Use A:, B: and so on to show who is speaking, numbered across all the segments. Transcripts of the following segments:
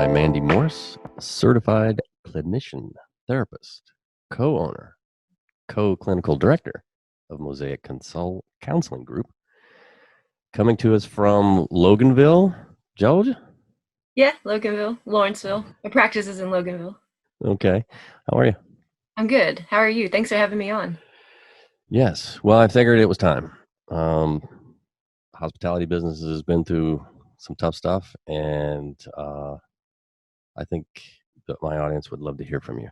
A: by Mandy Morris, certified clinician, therapist, co-owner, co-clinical director of Mosaic Counseling Group, coming to us from Loganville, Georgia.
B: Yeah, Loganville, Lawrenceville. My practice is in Loganville.
A: Okay. How are you?
B: I'm good. How are you? Thanks for having me on.
A: Yes. Well, I figured it was time. Um, Hospitality business has been through some tough stuff, and I think that my audience would love to hear from you.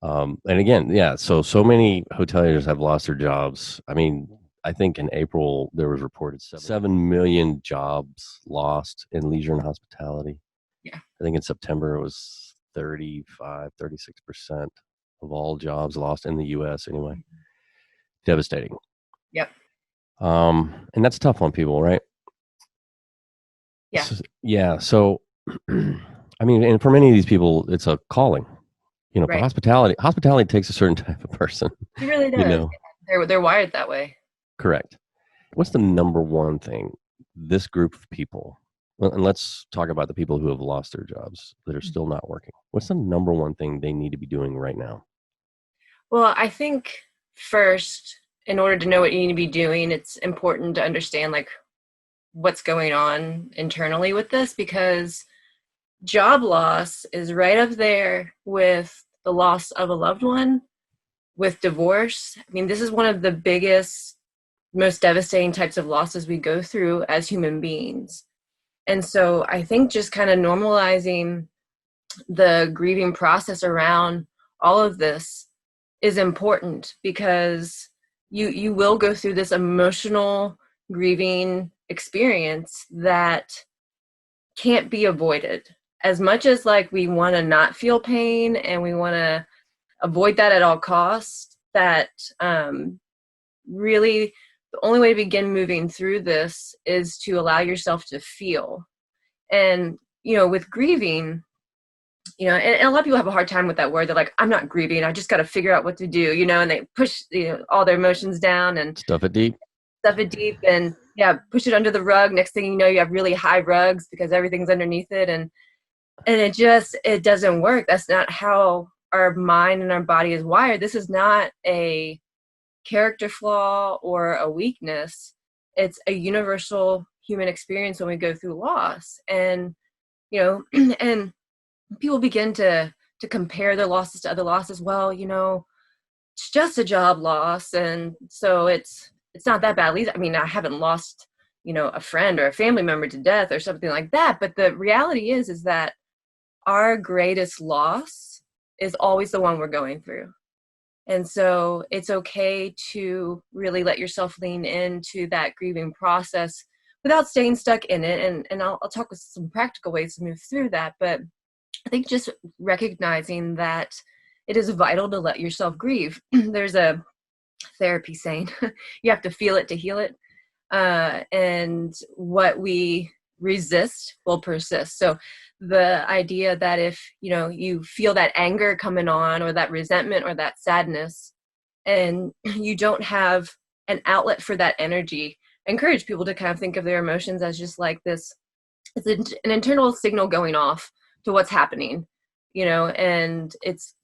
A: And again, yeah, so many hoteliers have lost their jobs. I mean, I think in April there was reported 7 million jobs lost in leisure and hospitality.
B: Yeah.
A: I think in September it was 36% of all jobs lost in the US anyway. Devastating.
B: Yep.
A: And that's tough on people, right?
B: Yeah.
A: Yeah. So, I mean, and for many of these people, it's a calling. For
B: Right.
A: hospitality takes a certain type of person.
B: It really
A: You
B: does.
A: know,
B: They're wired that way.
A: correct. What's the number one thing this group of people, well, and let's talk about the people who have lost their jobs that are still not working. What's the number one thing they need to be doing right now?
B: Well, I think first, in order to know what you need to be doing, it's important to understand like what's going on internally with this because job loss is right up there with the loss of a loved one, with divorce. I mean, this is one of the biggest, most devastating types of losses we go through as human beings. And so I think just kind of normalizing the grieving process around all of this is important because you will go through this emotional grieving experience that can't be avoided. As much as like we want to not feel pain and we want to avoid that at all costs, that really the only way to begin moving through this is to allow yourself to feel. And with grieving, and a lot of people have a hard time with that word. They're like, I'm not grieving, I just got to figure out what to do, and they push all their emotions down and
A: Stuff it deep.
B: stuff it deep and push it under the rug. Next thing you know, you have really high rugs because everything's underneath it, and it doesn't work. That's not how our mind and our body is wired. This is not a character flaw or a weakness. It's a universal human experience when we go through loss. And and people begin to compare their losses to other losses. Well, it's just a job loss, and so it's not that bad. At least, I mean, I haven't lost a friend or a family member to death or something like that. But the reality is that our greatest loss is always the one we're going through. And so it's okay to really let yourself lean into that grieving process without staying stuck in it. And I'll talk with some practical ways to move through that. But I think just recognizing that it is vital to let yourself grieve. There's a therapy saying, you have to feel it to heal it. And what we resist will persist. So the idea that if you feel that anger coming on or that resentment or that sadness and you don't have an outlet for that energy, I encourage people to kind of think of their emotions as just like this. It's an internal signal going off to what's happening, and it's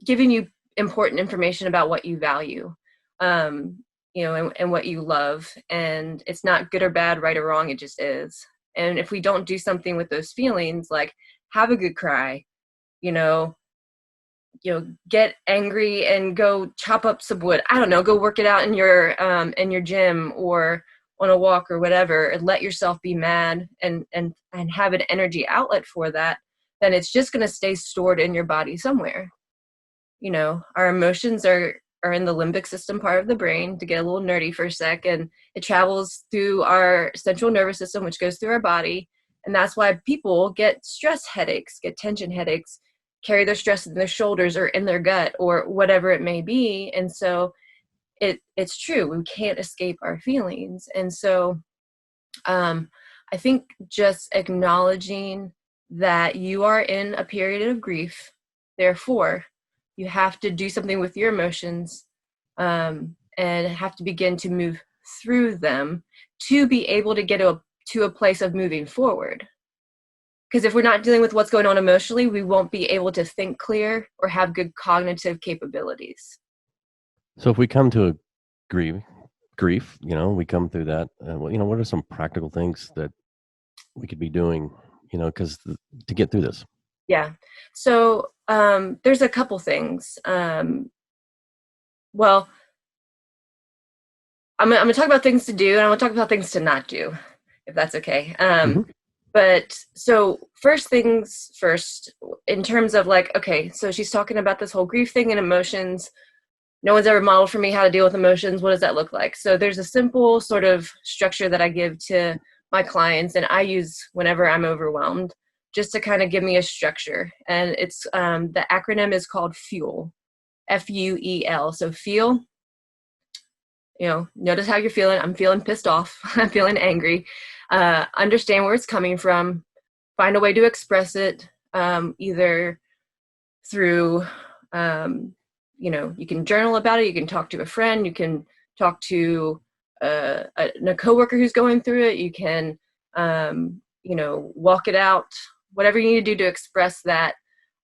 B: giving you important information about what you value, and what you love. And it's not good or bad, right or wrong, it just is. And if we don't do something with those feelings, like have a good cry, you know, get angry and go chop up some wood. I don't know, go work it out in your gym or on a walk or whatever, and let yourself be mad and have an energy outlet for that. Then it's just going to stay stored in your body somewhere. Our emotions are in the limbic system part of the brain, to get a little nerdy for a sec, and it travels through our central nervous system, which goes through our body. And that's why people get stress headaches, get tension headaches, carry their stress in their shoulders or in their gut or whatever it may be. And so it's true, we can't escape our feelings. And so I think just acknowledging that you are in a period of grief, therefore you have to do something with your emotions, and have to begin to move through them to be able to get to a place of moving forward. Because if we're not dealing with what's going on emotionally, we won't be able to think clear or have good cognitive capabilities.
A: So if we come to a grief, we come through that. What are some practical things that we could be doing, because to get through this?
B: Yeah. So there's a couple things. Well, I'm going to talk about things to do, and I'm going to talk about things to not do, if that's okay. But so first things first, in terms of like, okay, so she's talking about this whole grief thing and emotions. No one's ever modeled for me how to deal with emotions. What does that look like? So there's a simple sort of structure that I give to my clients, and I use whenever I'm overwhelmed, just to kind of give me a structure. And it's the acronym is called FUEL, FUEL. So feel, notice how you're feeling. I'm feeling pissed off. I'm feeling angry. Understand where it's coming from. Find a way to express it, either through, you can journal about it. You can talk to a friend. You can talk to a coworker who's going through it. You can, walk it out, whatever you need to do to express that,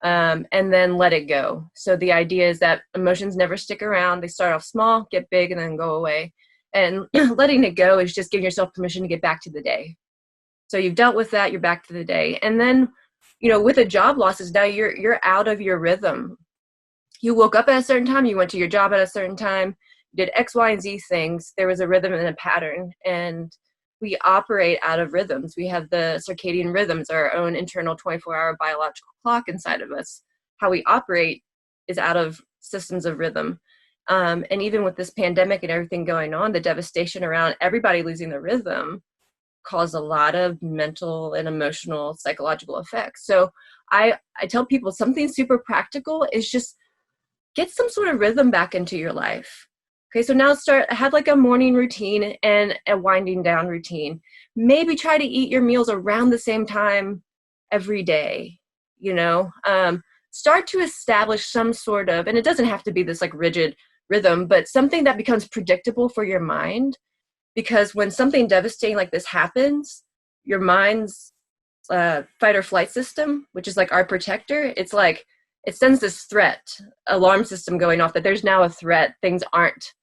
B: and then let it go. So the idea is that emotions never stick around. They start off small, get big, and then go away. And letting it go is just giving yourself permission to get back to the day. So you've dealt with that, you're back to the day. And then, with the job losses, now you're out of your rhythm. You woke up at a certain time, you went to your job at a certain time, you did X, Y, and Z things. There was a rhythm and a pattern. And we operate out of rhythms. We have the circadian rhythms, our own internal 24-hour biological clock inside of us. How we operate is out of systems of rhythm. And even with this pandemic and everything going on, the devastation around everybody losing their rhythm caused a lot of mental and emotional, psychological effects. So I tell people something super practical is just get some sort of rhythm back into your life. Okay, so now have like a morning routine and a winding down routine. Maybe try to eat your meals around the same time every day, start to establish some sort of, and it doesn't have to be this like rigid rhythm, but something that becomes predictable for your mind. Because when something devastating like this happens, your mind's fight or flight system, which is like our protector, it's like it sends this threat alarm system going off that there's now a threat. Things aren't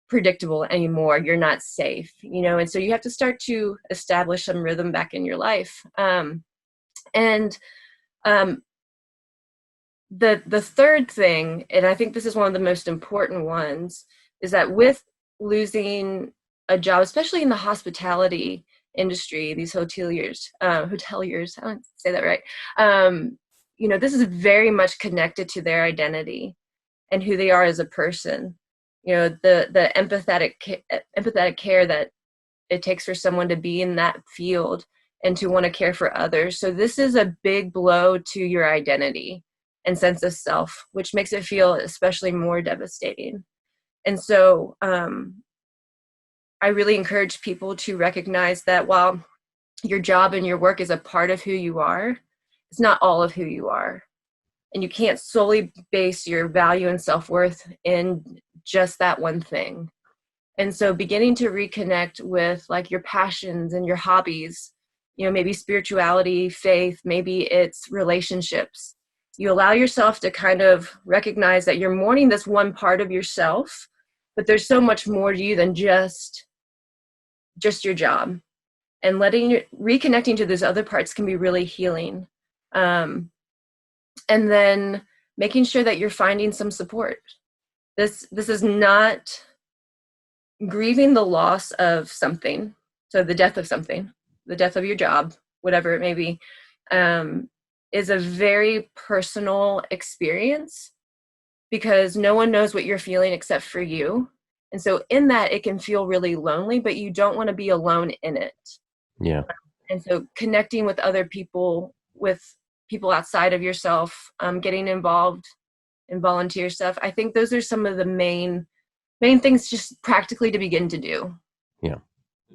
B: predictable anymore. You're not safe, and so you have to start to establish some rhythm back in your life. The third thing, and I think this is one of the most important ones, is that with losing a job, especially in the hospitality industry, these hoteliers, I don't say that right. This is very much connected to their identity and who they are as a person. The empathetic care that it takes for someone to be in that field and to want to care for others. So this is a big blow to your identity and sense of self, which makes it feel especially more devastating. And so I really encourage people to recognize that while your job and your work is a part of who you are, it's not all of who you are. And you can't solely base your value and self-worth in just that one thing. And so beginning to reconnect with like your passions and your hobbies, maybe spirituality, faith, maybe it's relationships. You allow yourself to kind of recognize that you're mourning this one part of yourself, but there's so much more to you than just your job. And reconnecting to those other parts can be really healing. And then making sure that you're finding some support. This is not grieving the loss of something. So the death of something, the death of your job, whatever it may be, is a very personal experience because no one knows what you're feeling except for you. And so in that, it can feel really lonely, but you don't want to be alone in it.
A: Yeah.
B: And so connecting with other people, with people outside of yourself, getting involved in volunteer stuff. I think those are some of the main things just practically to begin to do.
A: Yeah.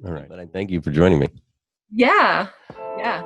A: All right. But I thank you for joining me.
B: Yeah. Yeah.